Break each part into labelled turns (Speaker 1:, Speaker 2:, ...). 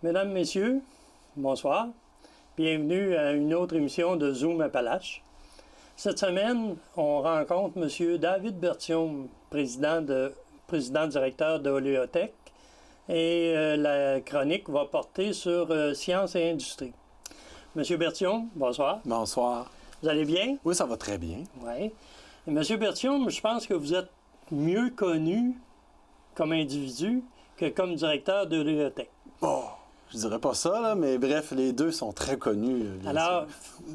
Speaker 1: Mesdames, Messieurs, bonsoir. Bienvenue à une autre émission de Zoom Appalaches. Cette semaine, on rencontre M. David Berthiaume, président directeur de Oléotech, et la chronique va porter sur sciences et industrie. M. Berthiaume, bonsoir.
Speaker 2: Bonsoir.
Speaker 1: Vous allez bien?
Speaker 2: Oui, ça va très bien.
Speaker 1: Oui. M. Berthiaume, je pense que vous êtes mieux connu comme individu que comme directeur de Oléotech.
Speaker 2: Oh, je dirais pas ça, là, mais bref, les deux sont très connus.
Speaker 1: Alors,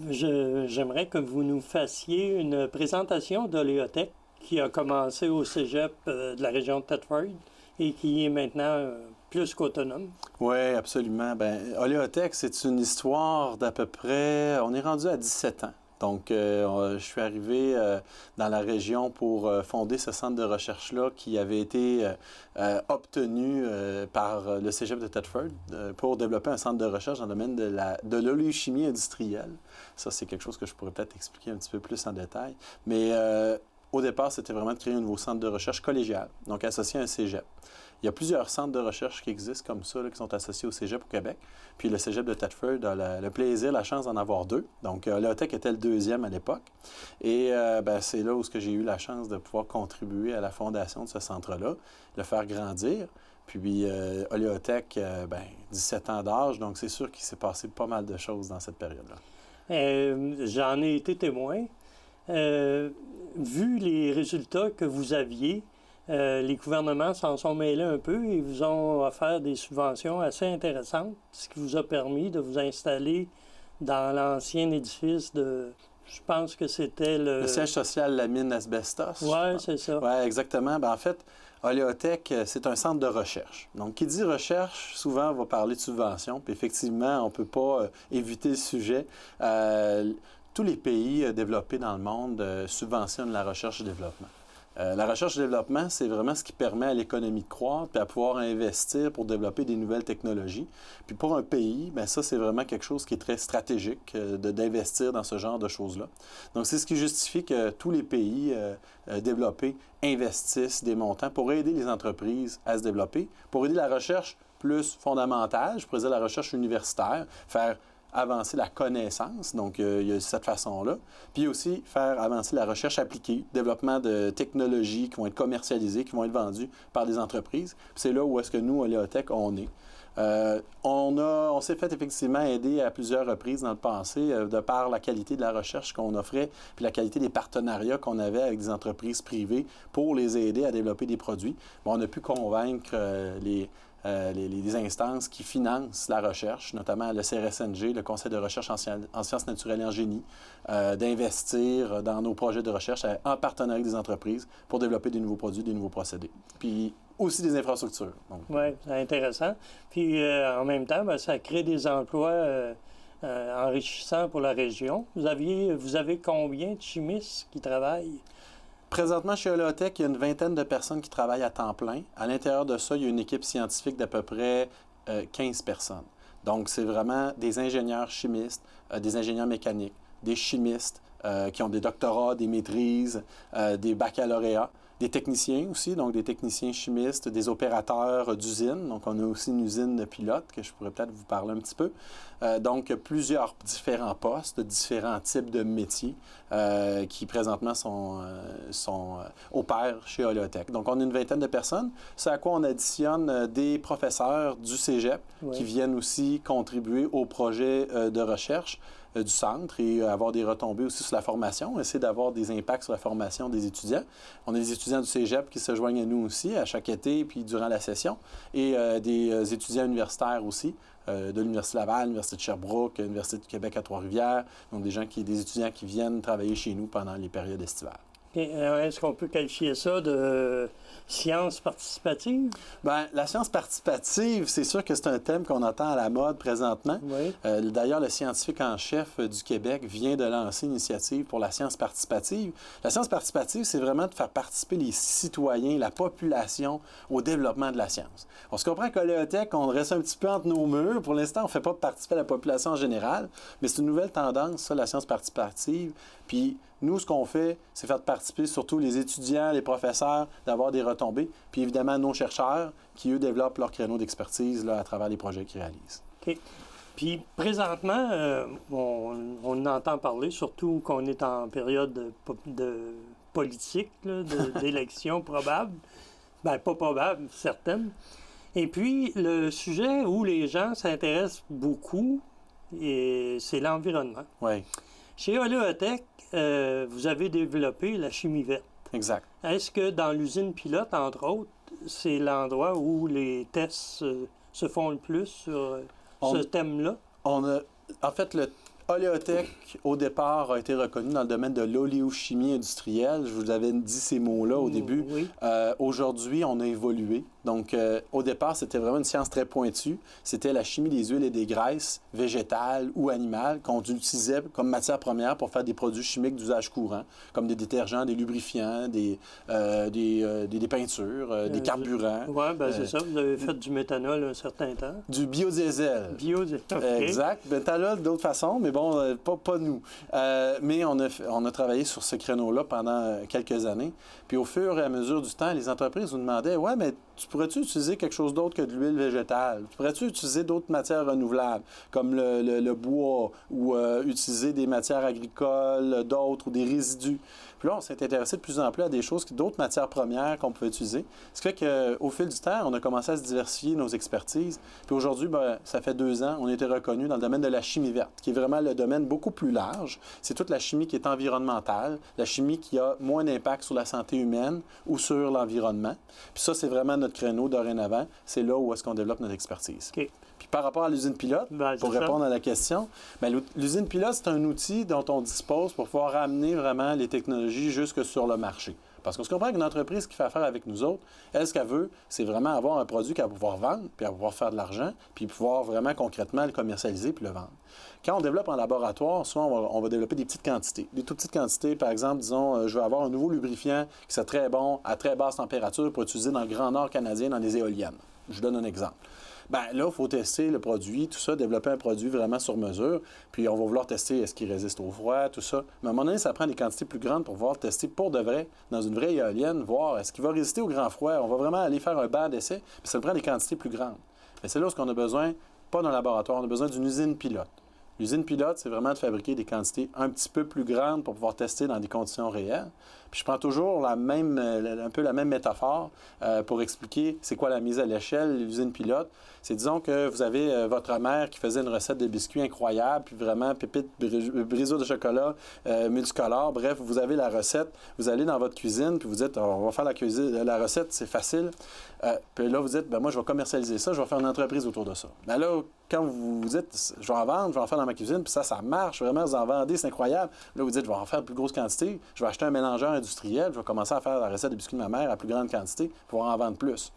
Speaker 1: j'aimerais que vous nous fassiez une présentation d'Oléotech qui a commencé au cégep de la région de Thetford et qui est maintenant plus qu'autonome.
Speaker 2: Oui, absolument. Oléotech, c'est une histoire d'à peu près... On est rendu à 17 ans. Donc, je suis arrivé dans la région pour fonder ce centre de recherche-là qui avait été obtenu par le cégep de Thetford pour développer un centre de recherche dans le domaine de l'oléochimie industrielle. Ça, c'est quelque chose que je pourrais peut-être expliquer un petit peu plus en détail. Mais au départ, c'était vraiment de créer un nouveau centre de recherche collégial, donc associé à un cégep. Il y a plusieurs centres de recherche qui existent comme ça, là, qui sont associés au cégep au Québec. Puis le cégep de Thetford a le plaisir, la chance d'en avoir deux. Donc, Oléotech était le deuxième à l'époque. Et c'est là où j'ai eu la chance de pouvoir contribuer à la fondation de ce centre-là, le faire grandir. Puis Oléotech, 17 ans d'âge, donc c'est sûr qu'il s'est passé pas mal de choses dans cette période-là.
Speaker 1: J'en ai été témoin. Vu les résultats que vous aviez, les gouvernements s'en sont mêlés un peu et vous ont offert des subventions assez intéressantes, ce qui vous a permis de vous installer dans l'ancien édifice de... Je pense que c'était le
Speaker 2: siège social La Mine Asbestos.
Speaker 1: Oui, c'est ça.
Speaker 2: Oui, exactement. En fait, Oléotech, c'est un centre de recherche. Donc, qui dit recherche, souvent, va parler de subventions. Puis effectivement, on ne peut pas éviter le sujet. Tous les pays développés dans le monde subventionnent la recherche et le développement. La recherche et le développement, c'est vraiment ce qui permet à l'économie de croître et à pouvoir investir pour développer des nouvelles technologies. Puis pour un pays, ça, c'est vraiment quelque chose qui est très stratégique d'investir dans ce genre de choses-là. Donc, c'est ce qui justifie que tous les pays développés investissent des montants pour aider les entreprises à se développer, pour aider la recherche plus fondamentale, je pourrais dire la recherche universitaire, faire avancer la connaissance, donc il y a cette façon-là. Puis aussi faire avancer la recherche appliquée, développement de technologies qui vont être commercialisées, qui vont être vendues par des entreprises. Puis c'est là où est-ce que nous, Oléotech, on est. On s'est fait effectivement aider à plusieurs reprises dans le passé de par la qualité de la recherche qu'on offrait, puis la qualité des partenariats qu'on avait avec des entreprises privées pour les aider à développer des produits. On a pu convaincre les instances qui financent la recherche, notamment le CRSNG, le Conseil de recherche en sciences naturelles et en génie, d'investir dans nos projets de recherche en partenariat avec des entreprises pour développer des nouveaux produits, des nouveaux procédés. Puis aussi des infrastructures.
Speaker 1: Oui, c'est intéressant. Puis en même temps, ça crée des emplois enrichissants pour la région. Vous avez combien de chimistes qui travaillent?
Speaker 2: Présentement, chez Oléotech, il y a une vingtaine de personnes qui travaillent à temps plein. À l'intérieur de ça, il y a une équipe scientifique d'à peu près 15 personnes. Donc, c'est vraiment des ingénieurs chimistes, des ingénieurs mécaniques, des chimistes qui ont des doctorats, des maîtrises, des baccalauréats, des techniciens aussi, donc des techniciens chimistes, des opérateurs d'usines. Donc, on a aussi une usine de pilote que je pourrais peut-être vous parler un petit peu. Donc, plusieurs différents postes, différents types de métiers qui présentement opèrent chez Oléotech. Donc, on a une vingtaine de personnes. C'est à quoi on additionne des professeurs du cégep qui viennent aussi contribuer au projet de recherche du centre et avoir des retombées aussi sur la formation, essayer d'avoir des impacts sur la formation des étudiants. On a des étudiants du cégep qui se joignent à nous aussi à chaque été puis durant la session et des étudiants universitaires aussi de l'Université Laval, l'Université de Sherbrooke, l'Université du Québec à Trois-Rivières, donc des étudiants qui viennent travailler chez nous pendant les périodes estivales.
Speaker 1: Est-ce qu'on peut qualifier ça de science participative?
Speaker 2: La science participative, c'est sûr que c'est un thème qu'on entend à la mode présentement.
Speaker 1: Oui.
Speaker 2: D'ailleurs, le scientifique en chef du Québec vient de lancer une initiative pour la science participative. La science participative, c'est vraiment de faire participer les citoyens, la population au développement de la science. On se comprend qu'à Oléotech, on reste un petit peu entre nos murs. Pour l'instant, on ne fait pas participer la population en général, mais c'est une nouvelle tendance, ça, la science participative. Puis, Nous, ce qu'on fait, c'est faire participer surtout les étudiants, les professeurs, d'avoir des retombées, puis évidemment nos chercheurs qui, eux, développent leur créneau d'expertise là, à travers les projets qu'ils réalisent.
Speaker 1: OK. Puis présentement, on entend parler, surtout qu'on est en période de politique, d'élection probable. Bien, pas probable, certaine. Et puis, le sujet où les gens s'intéressent beaucoup, c'est l'environnement.
Speaker 2: Oui.
Speaker 1: Chez Oléotech, vous avez développé la chimie verte.
Speaker 2: Exact.
Speaker 1: Est-ce que dans l'usine pilote, entre autres, c'est l'endroit où les tests se font le plus sur ce thème-là?
Speaker 2: En fait, le Oléotech, au départ, a été reconnu dans le domaine de l'oléochimie industrielle. Je vous avais dit ces mots-là au début.
Speaker 1: Oui.
Speaker 2: Aujourd'hui, on a évolué. Donc, au départ, c'était vraiment une science très pointue. C'était la chimie des huiles et des graisses végétales ou animales qu'on utilisait comme matière première pour faire des produits chimiques d'usage courant, comme des détergents, des lubrifiants, des peintures, des carburants.
Speaker 1: Oui, bien c'est ça. Vous avez fait du méthanol un certain temps.
Speaker 2: Du biodiesel.
Speaker 1: Biodiesel, OK.
Speaker 2: Exact. Méthanol d'autres façons, mais bon, pas nous. Mais on a travaillé sur ce créneau-là pendant quelques années. Puis au fur et à mesure du temps, les entreprises nous demandaient « Ouais, mais tu pourrais-tu utiliser quelque chose d'autre que de l'huile végétale? Tu pourrais-tu utiliser d'autres matières renouvelables, comme le bois, ou utiliser des matières agricoles, d'autres, ou des résidus? » Puis là, on s'est intéressé de plus en plus à des choses, d'autres matières premières qu'on pouvait utiliser. Ce qui fait qu'au fil du temps, on a commencé à se diversifier nos expertises. Puis aujourd'hui, ça fait 2 ans, on a été reconnu dans le domaine de la chimie verte, qui est vraiment le domaine beaucoup plus large. C'est toute la chimie qui est environnementale, la chimie qui a moins d'impact sur la santé humaine ou sur l'environnement. Puis ça, c'est vraiment notre créneau dorénavant. C'est là où est-ce qu'on développe notre expertise.
Speaker 1: OK.
Speaker 2: Puis par rapport à l'usine pilote, pour répondre à la question, l'usine pilote, c'est un outil dont on dispose pour pouvoir ramener vraiment les technologies jusque sur le marché. Parce qu'on se comprend qu'une entreprise qui fait affaire avec nous autres, elle, ce qu'elle veut, c'est vraiment avoir un produit qu'elle va pouvoir vendre, puis elle va pouvoir faire de l'argent, puis pouvoir vraiment concrètement le commercialiser puis le vendre. Quand on développe en laboratoire, souvent, on va développer des petites quantités. Des toutes petites quantités, par exemple, disons, je vais avoir un nouveau lubrifiant qui serait très bon, à très basse température pour utiliser dans le Grand Nord canadien, dans les éoliennes. Je donne un exemple. Bien là, il faut tester le produit, tout ça, développer un produit vraiment sur mesure. Puis on va vouloir tester est-ce qu'il résiste au froid, tout ça. Mais à un moment donné, ça prend des quantités plus grandes pour pouvoir tester pour de vrai, dans une vraie éolienne, voir est-ce qu'il va résister au grand froid. On va vraiment aller faire un banc d'essai, puis ça prend des quantités plus grandes. Mais c'est là où on a besoin, pas d'un laboratoire, on a besoin d'une usine pilote. L'usine pilote, c'est vraiment de fabriquer des quantités un petit peu plus grandes pour pouvoir tester dans des conditions réelles. Puis je prends toujours un peu la même métaphore pour expliquer c'est quoi la mise à l'échelle, l'usine pilote. C'est disons que vous avez votre mère qui faisait une recette de biscuits incroyable, puis vraiment pépite, brisure de chocolat, multicolore. Bref, vous avez la recette, vous allez dans votre cuisine, puis vous dites on va faire la recette, c'est facile. Puis là, vous dites moi, je vais commercialiser ça, je vais faire une entreprise autour de ça. Mais là, quand vous vous dites je vais en vendre, je vais en faire dans ma cuisine, puis ça marche vraiment, vous en vendez, c'est incroyable. Là, vous dites je vais en faire de plus grosse quantité, je vais acheter un mélangeur industriel, je vais commencer à faire la recette de biscuits de ma mère à plus grande quantité pour pouvoir en vendre plus.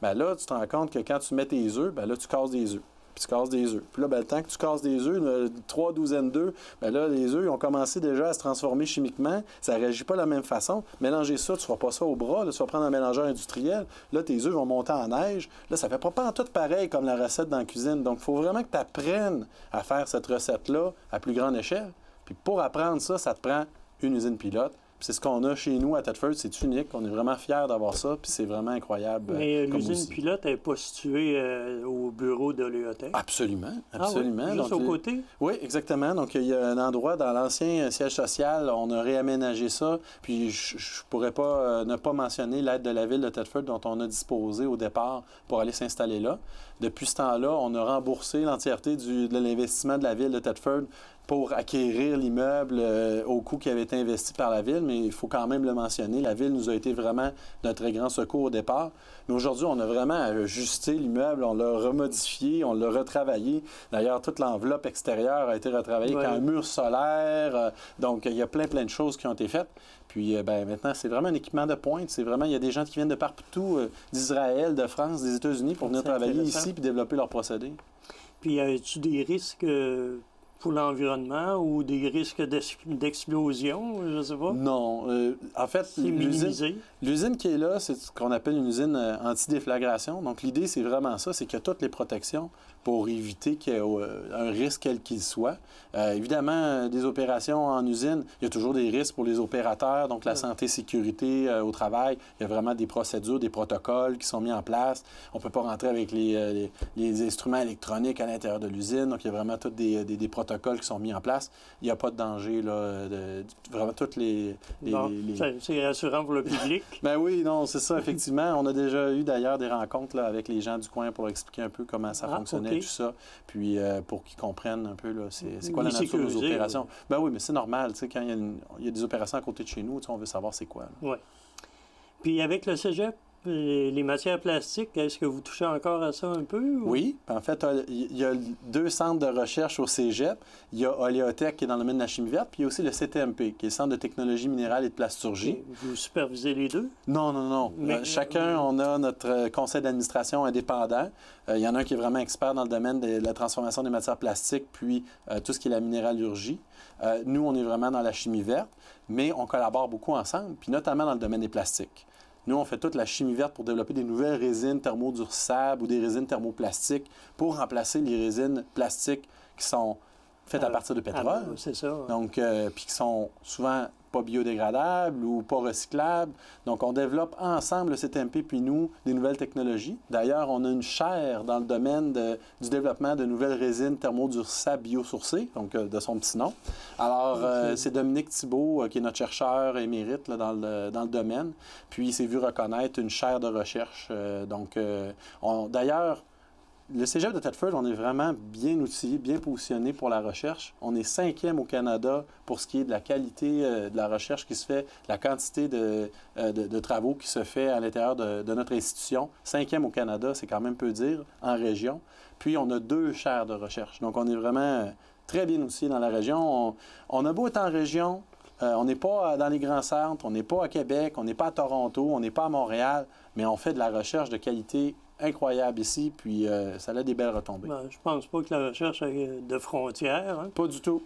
Speaker 2: Bien là, tu te rends compte que quand tu mets tes œufs, bien là, tu casses des œufs. Puis tu casses des œufs. Puis là, bien, le temps que tu casses des œufs, 3 douzaines d'œufs, bien là, les œufs, ils ont commencé déjà à se transformer chimiquement. Ça ne réagit pas de la même façon. Mélanger ça, tu ne feras pas ça au bras. Là, tu vas prendre un mélangeur industriel. Là, tes œufs vont monter en neige. Là, ça ne fait pas en tout pareil comme la recette dans la cuisine. Donc, il faut vraiment que tu apprennes à faire cette recette-là à plus grande échelle. Puis pour apprendre ça, ça te prend une usine pilote. Puis c'est ce qu'on a chez nous à Thetford, c'est unique. On est vraiment fiers d'avoir ça, puis c'est vraiment incroyable.
Speaker 1: Mais l'usine pilote n'est pas située au bureau de l'Oléotech?
Speaker 2: Absolument, absolument.
Speaker 1: Ah oui? Juste
Speaker 2: donc,
Speaker 1: au côté?
Speaker 2: Oui, exactement. Donc, il y a un endroit dans l'ancien siège social, on a réaménagé ça. Puis je ne pourrais pas ne pas mentionner l'aide de la ville de Thetford dont on a disposé au départ pour aller s'installer là. Depuis ce temps-là, on a remboursé l'entièreté de l'investissement de la ville de Thetford pour acquérir l'immeuble au coût qui avait été investi par la ville, mais il faut quand même le mentionner. La ville nous a été vraiment d'un très grand secours au départ. Mais aujourd'hui, on a vraiment ajusté l'immeuble, on l'a remodifié, on l'a retravaillé. D'ailleurs, toute l'enveloppe extérieure a été retravaillée avec un mur solaire. Donc, il y a plein de choses qui ont été faites. Puis maintenant, c'est vraiment un équipement de pointe. C'est vraiment, il y a des gens qui viennent de partout, d'Israël, de France, des États-Unis, pour venir travailler ici et développer leurs procédés.
Speaker 1: Puis, y a-tu des risques pour l'environnement ou des risques d'explosion, je ne sais pas?
Speaker 2: Non. En fait, L'usine qui est là, c'est ce qu'on appelle une usine anti-déflagration. Donc, l'idée, c'est vraiment ça, c'est qu'il y a toutes les protections pour éviter qu'il y ait un risque quel qu'il soit. Évidemment, des opérations en usine, il y a toujours des risques pour les opérateurs, donc la santé et sécurité au travail. Il y a vraiment des procédures, des protocoles qui sont mis en place. On ne peut pas rentrer avec les instruments électroniques à l'intérieur de l'usine, donc il y a vraiment tous des protocoles qui sont mis en place. Il n'y a pas de danger, là, vraiment toutes les...
Speaker 1: C'est rassurant pour le public.
Speaker 2: Ben oui, non, c'est ça, effectivement. On a déjà eu d'ailleurs des rencontres là, avec les gens du coin pour expliquer un peu comment ça fonctionnait, tout ça. Puis pour qu'ils comprennent un peu, là, c'est quoi la nature de nos opérations. Ben oui, mais c'est normal, tu sais, quand il y a des opérations à côté de chez nous, on veut savoir c'est quoi.
Speaker 1: Oui. Puis avec le cégep, les matières plastiques, est-ce que vous touchez encore à ça un peu? Ou?
Speaker 2: Oui. En fait, il y a 2 centres de recherche au cégep. Il y a Oléotech qui est dans le domaine de la chimie verte, puis il y a aussi le CTMP, qui est le Centre de technologie minérale et de plasturgie.
Speaker 1: Et vous supervisez les deux?
Speaker 2: Non. Mais, chacun, on a notre conseil d'administration indépendant. Il y en a un qui est vraiment expert dans le domaine de la transformation des matières plastiques, puis tout ce qui est la minéralurgie. Nous, on est vraiment dans la chimie verte, mais on collabore beaucoup ensemble, puis notamment dans le domaine des plastiques. Nous, on fait toute la chimie verte pour développer des nouvelles résines thermodurcissables ou des résines thermoplastiques pour remplacer les résines plastiques qui sont faites à partir de pétrole.
Speaker 1: C'est ça.
Speaker 2: Donc, puis qui sont souvent pas biodégradables ou pas recyclables. Donc, on développe ensemble, le CTMP puis nous, des nouvelles technologies. D'ailleurs, on a une chaire dans le domaine du développement de nouvelles résines thermodurcissables biosourcées, donc de son petit nom. Alors, c'est Dominique Thibault, qui est notre chercheur émérite là, dans le domaine. Puis, il s'est vu reconnaître une chaire de recherche. D'ailleurs, le Cégep de Thetford, on est vraiment bien outillé, bien positionné pour la recherche. On est 5e au Canada pour ce qui est de la qualité de la recherche qui se fait, la quantité de travaux qui se fait à l'intérieur de notre institution. 5e au Canada, c'est quand même peu dire, en région. Puis, on a 2 chaires de recherche. Donc, on est vraiment très bien outillé dans la région. On a beau être en région, on n'est pas dans les grands centres, on n'est pas à Québec, on n'est pas à Toronto, on n'est pas à Montréal, mais on fait de la recherche de qualité incroyable ici, puis ça a des belles retombées.
Speaker 1: Ben, je pense pas que la recherche ait de frontières. Hein?
Speaker 2: Pas du tout.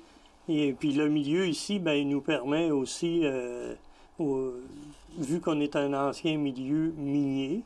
Speaker 1: Et puis le milieu ici, ben, il nous permet aussi, vu qu'on est un ancien milieu minier,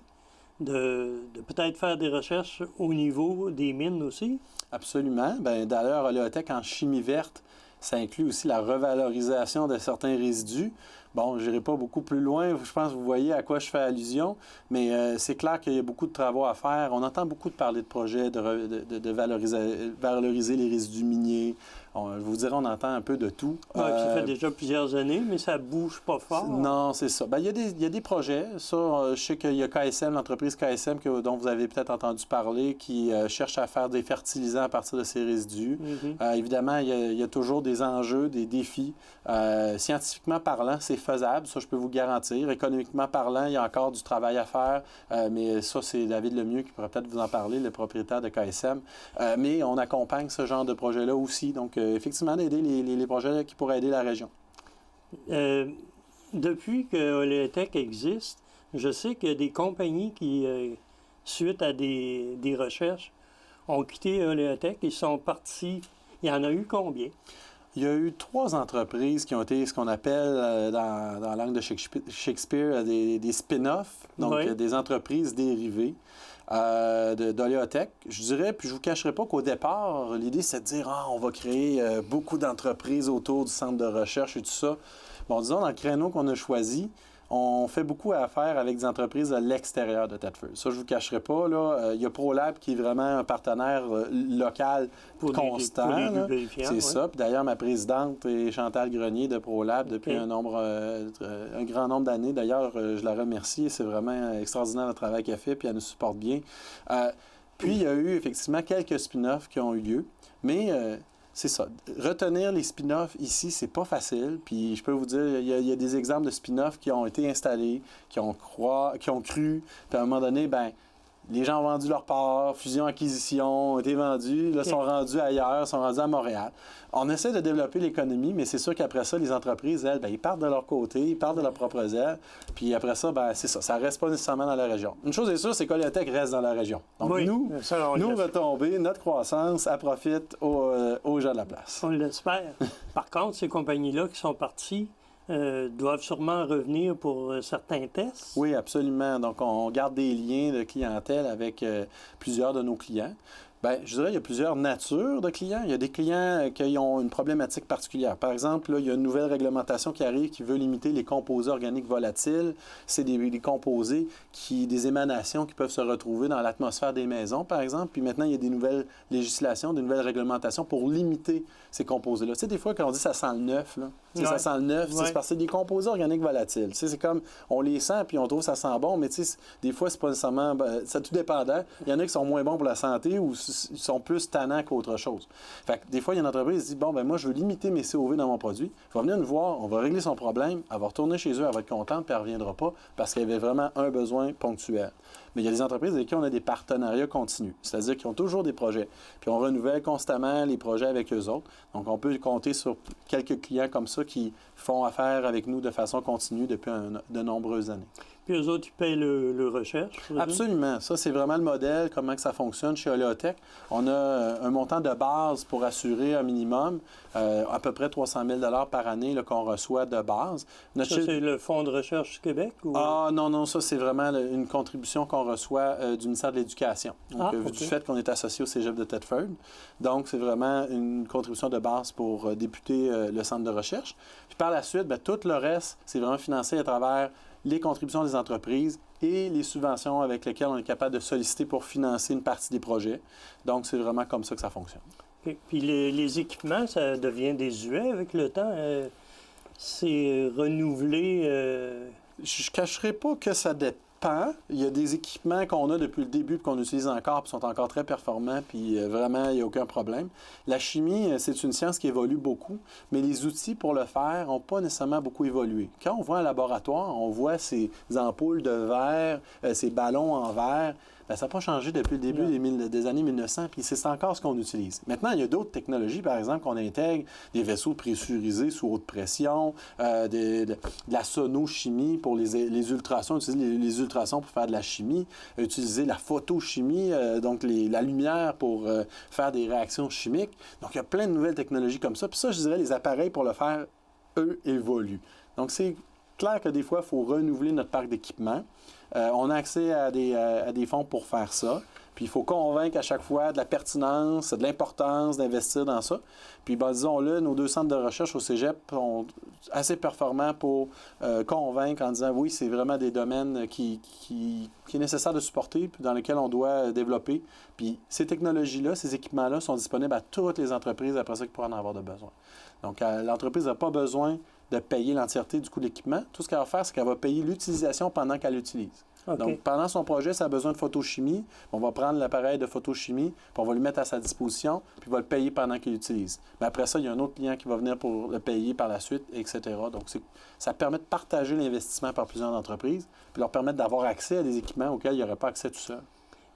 Speaker 1: de peut-être faire des recherches au niveau des mines aussi.
Speaker 2: Absolument. D'ailleurs, Oléotech en chimie verte, ça inclut aussi la revalorisation de certains résidus. Bon, je n'irai pas beaucoup plus loin. Je pense que vous voyez à quoi je fais allusion, mais c'est clair qu'il y a beaucoup de travaux à faire. On entend beaucoup de parler de projets de valoriser les résidus miniers. Je vous dirais, on entend un peu de tout.
Speaker 1: Ça fait déjà plusieurs années, mais ça ne bouge pas fort.
Speaker 2: Non, c'est ça. Il y a des projets. Ça, je sais qu'il y a KSM, l'entreprise KSM, dont vous avez peut-être entendu parler, qui cherche à faire des fertilisants à partir de ces résidus. Évidemment, il y a toujours des enjeux, des défis. Scientifiquement parlant, c'est faisable, ça je peux vous garantir. Économiquement parlant, il y a encore du travail à faire, mais ça c'est David Lemieux qui pourrait peut-être vous en parler, le propriétaire de KSM. Mais on accompagne ce genre de projet-là aussi, donc effectivement d'aider les projets qui pourraient aider la région.
Speaker 1: Depuis que Oléotech existe, je sais qu'il y a des compagnies qui, suite à des recherches, ont quitté Oléotech, ils sont partis. Il y en a eu combien?
Speaker 2: Il y a eu 3 entreprises qui ont été ce qu'on appelle dans la langue de Shakespeare des spin-offs, donc des entreprises dérivées d'Oléotech. Je dirais, puis je ne vous cacherai pas qu'au départ, l'idée c'est de dire on va créer beaucoup d'entreprises autour du centre de recherche et tout ça. Bon, disons, dans le créneau qu'on a choisi, on fait beaucoup affaire avec des entreprises à l'extérieur de Thetford. Ça, je ne vous cacherai pas. Là, il y a ProLab qui est vraiment un partenaire local constant. C'est ça. Puis d'ailleurs, ma présidente est Chantal Grenier de ProLab depuis un grand nombre d'années. D'ailleurs, je la remercie. C'est vraiment extraordinaire le travail qu'elle fait, puis elle nous supporte bien. Puis, il y a eu effectivement quelques spin-offs qui ont eu lieu. Mais c'est ça. Retenir les spin-offs ici, c'est pas facile. Puis je peux vous dire, il y a des exemples de spin-offs qui ont été installés, qui ont cru. Puis à un moment donné, les gens ont vendu leur part, fusion-acquisition, ont été vendus, là, sont rendus ailleurs, sont rendus à Montréal. On essaie de développer l'économie, mais c'est sûr qu'après ça, les entreprises, elles, ils partent de leur côté, ils partent de leurs propres ailes. Puis après ça, c'est ça. Ça reste pas nécessairement dans la région. Une chose est sûre, c'est qu'Oléotech reste dans la région. Donc nous, retombées, notre croissance, elle profite aux gens de la place.
Speaker 1: On l'espère. Par contre, ces compagnies-là qui sont parties, doivent sûrement revenir pour certains tests.
Speaker 2: Oui, absolument. Donc, on garde des liens de clientèle avec plusieurs de nos clients. Bien, je dirais qu'il y a plusieurs natures de clients. Il y a des clients qui ont une problématique particulière. Par exemple, là, il y a une nouvelle réglementation qui arrive qui veut limiter les composés organiques volatiles. C'est des composés, des émanations qui peuvent se retrouver dans l'atmosphère des maisons, par exemple. Puis maintenant, il y a des nouvelles législations, des nouvelles réglementations pour limiter ces composés-là. Tu sais, des fois, quand on dit ça sent le neuf, là, ça sent le neuf, c'est parce que c'est des composés organiques volatiles. Tu sais, c'est comme, on les sent puis on trouve que ça sent bon, mais tu sais, des fois, c'est pas nécessairement... c'est tout dépendant. Il y en a qui sont moins bons pour la santé ou ils sont plus tannants qu'autre chose. Fait que des fois, il y a une entreprise qui dit, bon, ben moi, je veux limiter mes COV dans mon produit. Il va venir nous voir, on va régler son problème, elle va retourner chez eux, elle va être contente, puis elle ne reviendra pas parce qu'elle avait vraiment un besoin ponctuel. Mais il y a des entreprises avec qui on a des partenariats continus, c'est-à-dire qu'ils ont toujours des projets. Puis on renouvelle constamment les projets avec eux autres. Donc, on peut compter sur quelques clients comme ça qui font affaire avec nous de façon continue depuis de nombreuses années.
Speaker 1: Puis eux autres, ils payent le recherche?
Speaker 2: Absolument. Ça, c'est vraiment le modèle, comment que ça fonctionne chez Oleotech. On a un montant de base pour assurer un minimum, à peu près 300 000 par année qu'on reçoit de base.
Speaker 1: Ça, c'est le Fonds de recherche du Québec? Ou...
Speaker 2: Ah non, ça, c'est vraiment une contribution qu'on reçoit du ministère de l'Éducation. Donc, du fait qu'on est associé au Cégep de Thetford. Donc, c'est vraiment une contribution de base pour débuter le centre de recherche. Puis par la suite, bien, tout le reste, c'est vraiment financé à travers les contributions des entreprises et les subventions avec lesquelles on est capable de solliciter pour financer une partie des projets. Donc, c'est vraiment comme ça que ça fonctionne.
Speaker 1: Okay. Puis les équipements, ça devient désuet avec le temps. C'est renouvelé.
Speaker 2: Je ne cacherai pas que ça dépend. Il y a des équipements qu'on a depuis le début et qu'on utilise encore, puis sont encore très performants, puis vraiment, il n'y a aucun problème. La chimie, c'est une science qui évolue beaucoup, mais les outils pour le faire n'ont pas nécessairement beaucoup évolué. Quand on voit un laboratoire, on voit ces ampoules de verre, ces ballons en verre. Bien, ça n'a pas changé depuis le début des années 1900, puis c'est encore ce qu'on utilise. Maintenant, il y a d'autres technologies, par exemple, qu'on intègre, des vaisseaux pressurisés sous haute pression, de la sonochimie pour les ultrasons, utiliser les ultrasons pour faire de la chimie, utiliser la photochimie, donc la lumière pour faire des réactions chimiques. Donc, il y a plein de nouvelles technologies comme ça. Puis ça, je dirais, les appareils pour le faire, eux, évoluent. Donc, c'est clair que des fois, il faut renouveler notre parc d'équipement. On a accès à des fonds pour faire ça. Puis il faut convaincre à chaque fois de la pertinence, de l'importance d'investir dans ça. Puis, ben, disons-le, nos 2 centres de recherche au Cégep sont assez performants pour convaincre en disant oui, c'est vraiment des domaines qui est nécessaire de supporter, puis dans lesquels on doit développer. Puis ces technologies-là, ces équipements-là sont disponibles à toutes les entreprises après ça qui pourraient en avoir de besoin. Donc, l'entreprise n'a pas besoin de payer l'entièreté du coût de l'équipement. Tout ce qu'elle va faire, c'est qu'elle va payer l'utilisation pendant qu'elle l'utilise. Okay. Donc, pendant son projet, si elle a besoin de photochimie, on va prendre l'appareil de photochimie, puis on va le mettre à sa disposition, puis on va le payer pendant qu'il l'utilise. Mais après ça, il y a un autre client qui va venir pour le payer par la suite, etc. Donc, ça permet de partager l'investissement par plusieurs entreprises, puis leur permettre d'avoir accès à des équipements auxquels il n'y aurait pas accès tout seul.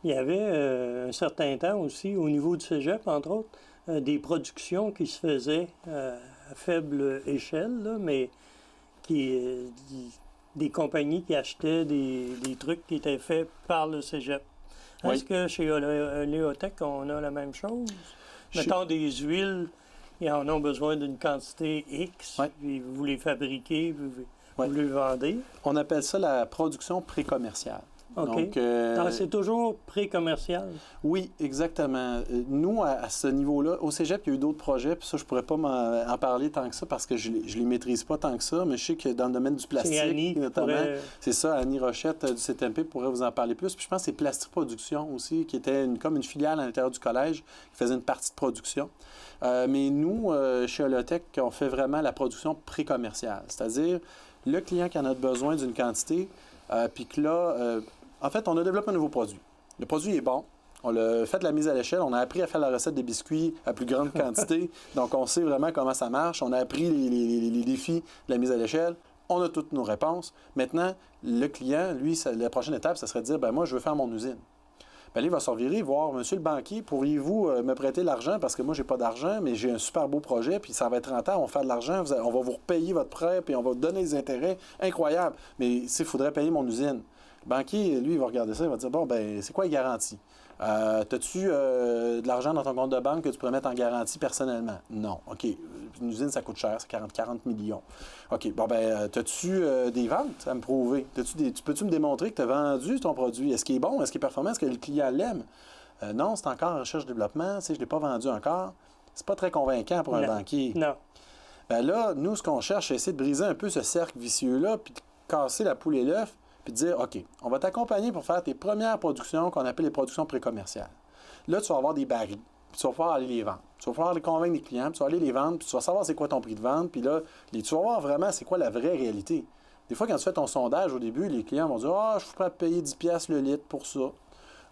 Speaker 1: Il y avait un certain temps aussi, au niveau du Cégep, entre autres, des productions qui se faisaient à faible échelle, là, mais des compagnies qui achetaient des trucs qui étaient faits par le Cégep. Oui. Est-ce que chez Oleotech, on a la même chose? Mettons des huiles, ils en ont besoin d'une quantité X, oui. Puis vous les fabriquez, vous les vendez.
Speaker 2: On appelle ça la production pré-commerciale.
Speaker 1: OK. Donc, c'est toujours pré-commercial?
Speaker 2: Oui, exactement. Nous, à ce niveau-là, au Cégep, il y a eu d'autres projets, puis ça, je ne pourrais pas en parler tant que ça parce que je ne les maîtrise pas tant que ça, mais je sais que dans le domaine du plastique,
Speaker 1: Annie,
Speaker 2: notamment, c'est ça, Annie Rochette du CTMP pourrait vous en parler plus. Puis je pense que c'est Plastique Production aussi, qui était comme une filiale à l'intérieur du collège, qui faisait une partie de production. Mais nous, chez Oleotech, on fait vraiment la production pré-commerciale, c'est-à-dire le client qui en a besoin d'une quantité, puis que là... en fait, on a développé un nouveau produit. Le produit est bon. On a fait de la mise à l'échelle. On a appris à faire la recette des biscuits à plus grande quantité. Donc, on sait vraiment comment ça marche. On a appris les défis de la mise à l'échelle. On a toutes nos réponses. Maintenant, le client, lui, la prochaine étape, ça serait de dire, ben moi, je veux faire mon usine. Bien, il va se revirer, voir, monsieur le banquier, pourriez-vous me prêter l'argent parce que moi, j'ai pas d'argent, mais j'ai un super beau projet, puis ça va être rentable, on va faire de l'argent, on va vous repayer votre prêt, puis on va vous donner des intérêts incroyables. Mais il faudrait payer mon usine. Le banquier, lui, il va regarder ça, il va dire, bon, ben c'est quoi les garanties? As-tu de l'argent dans ton compte de banque que tu pourrais mettre en garantie personnellement? Non. OK. Une usine, ça coûte cher, c'est 40 millions. OK. Bon, ben, as-tu des ventes à me prouver? Peux-tu me démontrer que tu as vendu ton produit? Est-ce qu'il est bon? Est-ce qu'il est performant? Est-ce que le client l'aime? Non, c'est encore en recherche-développement. Je ne l'ai pas vendu encore. C'est pas très convaincant pour un banquier.
Speaker 1: Non.
Speaker 2: Ben là, nous, ce qu'on cherche, c'est essayer de briser un peu ce cercle vicieux-là, puis de casser la poule et l'œuf, puis de dire, OK, on va t'accompagner pour faire tes premières productions qu'on appelle les productions précommerciales. Là, tu vas avoir des barils, puis tu vas pouvoir aller les vendre. Tu vas pouvoir les convaincre des clients, puis tu vas aller les vendre, puis tu vas savoir c'est quoi ton prix de vente, puis là, tu vas voir vraiment c'est quoi la vraie réalité. Des fois, quand tu fais ton sondage au début, les clients vont dire, je suis prêt à payer 10$ le litre pour ça.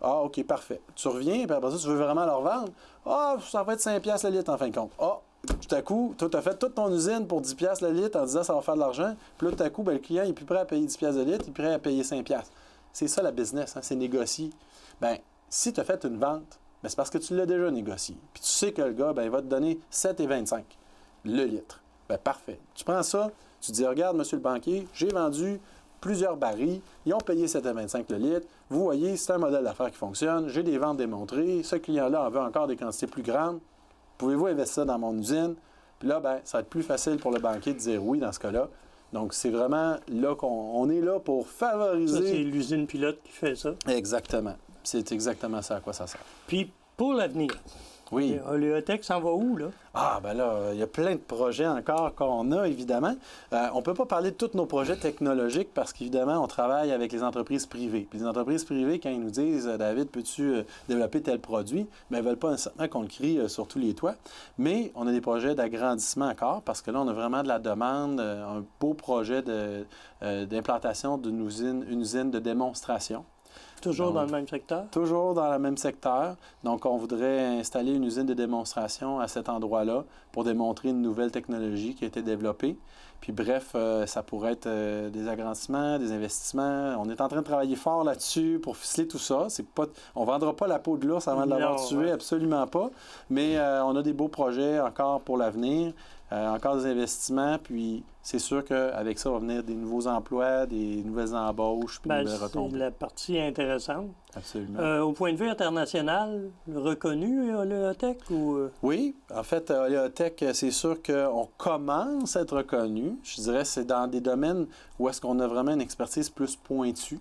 Speaker 2: Ah, OK, parfait. Tu reviens, puis après ça, tu veux vraiment leur vendre. Ça va être 5$ le litre en fin de compte. Tout à coup, tu as fait toute ton usine pour 10$ le litre en disant ça va faire de l'argent. Puis là, tout à coup, le client est plus prêt à payer 10$ le litre, il est prêt à payer 5$. C'est ça la business, c'est négocier. Bien, si tu as fait une vente, c'est parce que tu l'as déjà négocié. Puis tu sais que le gars, il va te donner 7,25$ le litre. Bien, parfait. Tu prends ça, tu dis, regarde, monsieur le banquier, j'ai vendu plusieurs barils, ils ont payé 7,25$ le litre. Vous voyez, c'est un modèle d'affaires qui fonctionne. J'ai des ventes démontrées. Ce client-là en veut encore des quantités plus grandes. Pouvez-vous investir ça dans mon usine? Puis là, ça va être plus facile pour le banquier de dire oui dans ce cas-là. Donc, c'est vraiment là qu'on est là pour favoriser...
Speaker 1: Ça, c'est l'usine pilote qui fait ça.
Speaker 2: Exactement. C'est exactement ça à quoi ça sert.
Speaker 1: Puis, pour l'avenir,
Speaker 2: oui.
Speaker 1: Oléotech s'en va où, là?
Speaker 2: Il y a plein de projets encore qu'on a, évidemment. On ne peut pas parler de tous nos projets technologiques parce qu'évidemment, on travaille avec les entreprises privées. Puis les entreprises privées, quand ils nous disent « David, peux-tu développer tel produit? » ils ne veulent pas nécessairement qu'on le crie sur tous les toits. Mais on a des projets d'agrandissement encore parce que là, on a vraiment de la demande, un beau projet d'implantation d'une usine de démonstration.
Speaker 1: Toujours dans le même secteur?
Speaker 2: Toujours dans le même secteur. Donc, on voudrait installer une usine de démonstration à cet endroit-là pour démontrer une nouvelle technologie qui a été développée. Puis bref, ça pourrait être des agrandissements, des investissements. On est en train de travailler fort là-dessus pour ficeler tout ça. On ne vendra pas la peau de l'ours avant de l'avoir tué, absolument pas. Mais on a des beaux projets encore pour l'avenir, encore des investissements. Puis c'est sûr qu'avec ça, va venir des nouveaux emplois, des nouvelles embauches, puis des nouvelles retombées.
Speaker 1: C'est la partie intéressante.
Speaker 2: Absolument.
Speaker 1: Au point de vue international, reconnu, Oléotech?
Speaker 2: Oui, en fait, Oléotech, c'est sûr qu'on commence à être reconnu. Je dirais que c'est dans des domaines où est-ce qu'on a vraiment une expertise plus pointue.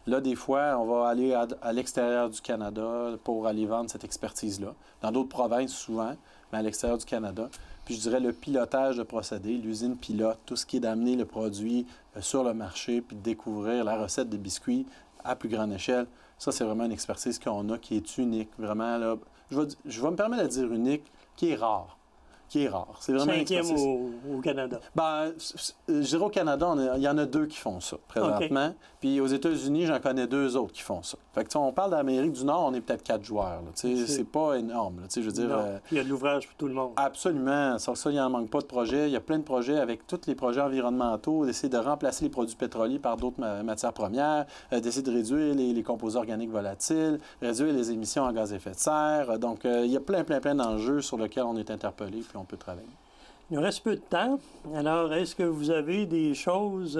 Speaker 2: Là, des fois, on va aller à l'extérieur du Canada pour aller vendre cette expertise-là. Dans d'autres provinces, souvent, mais à l'extérieur du Canada. Puis je dirais le pilotage de procédés, l'usine pilote, tout ce qui est d'amener le produit sur le marché, puis de découvrir la recette des biscuits à plus grande échelle. Ça, c'est vraiment une expertise qu'on a qui est unique. Vraiment, là, je vais me permettre de dire unique, qui est rare. C'est vraiment
Speaker 1: 5e au Canada.
Speaker 2: Je dirais au Canada, il y en a 2 qui font ça présentement. Okay. Puis aux États-Unis, j'en connais 2 autres qui font ça. Fait que on parle d'Amérique du Nord, on est peut-être 4 joueurs. C'est pas énorme. Je veux dire.
Speaker 1: Il y a de l'ouvrage pour tout le monde.
Speaker 2: Absolument. Sans ça, il n'en manque pas de projets. Il y a plein de projets avec tous les projets environnementaux, d'essayer de remplacer les produits pétroliers par d'autres matières premières, d'essayer de réduire les composés organiques volatiles, réduire les émissions en gaz à effet de serre. Donc, il y a plein d'enjeux sur lesquels on est interpellé puis on peut travailler.
Speaker 1: Il nous reste peu de temps. Alors, est-ce que vous avez des choses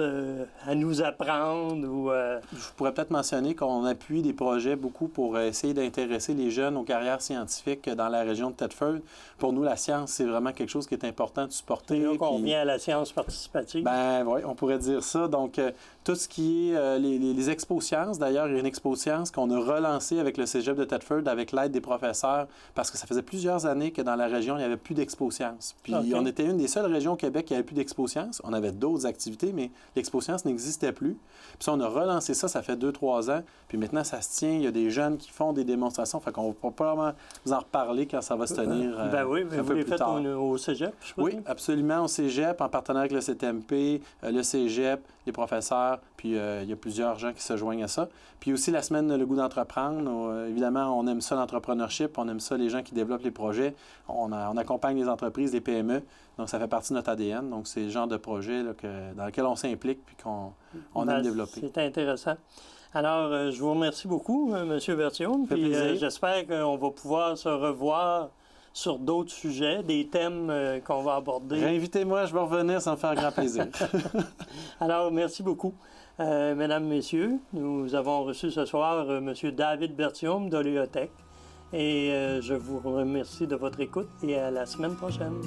Speaker 1: à nous apprendre ou...
Speaker 2: Je pourrais peut-être mentionner qu'on appuie des projets beaucoup pour essayer d'intéresser les jeunes aux carrières scientifiques dans la région de Thetford. Pour nous, la science, c'est vraiment quelque chose qui est important de supporter.
Speaker 1: C'est là qu'on vient à la science participative.
Speaker 2: Oui, on pourrait dire ça. Donc, tout ce qui est les expo-sciences, d'ailleurs, il y a une expo-science qu'on a relancée avec le Cégep de Thetford, avec l'aide des professeurs, parce que ça faisait plusieurs années que dans la région, il n'y avait plus d'expo-sciences. Puis on était une des seules régions au Québec qui n'avait plus d'expo-sciences. On avait d'autres activités, mais l'expo-science n'existait plus. Puis ça, on a relancé ça fait 2-3 ans. Puis maintenant, ça se tient. Il y a des jeunes qui font des démonstrations. Fait qu'on va probablement vous en reparler quand ça va se tenir
Speaker 1: oui, mais vous les faites au Cégep, je pense.
Speaker 2: Oui, absolument, au Cégep, en partenariat avec le CTMP, le Cégep, les professeurs, puis il y a plusieurs gens qui se joignent à ça. Puis aussi la semaine Le goût d'entreprendre. Évidemment, on aime ça l'entrepreneurship, on aime ça les gens qui développent les projets. On accompagne les entreprises, les PME, donc ça fait partie de notre ADN. Donc c'est le genre de projet là, dans lequel on s'implique puis qu'on aime développer.
Speaker 1: C'est intéressant. Alors, je vous remercie beaucoup, M. Berthiaume. Puis j'espère qu'on va pouvoir se revoir sur d'autres sujets, des thèmes qu'on va aborder.
Speaker 2: Réinvitez-moi, je vais revenir, ça me fait un grand plaisir.
Speaker 1: Alors, merci beaucoup. Mesdames, Messieurs, nous avons reçu ce soir M. David Bertium d'Oléothèque et je vous remercie de votre écoute et à la semaine prochaine.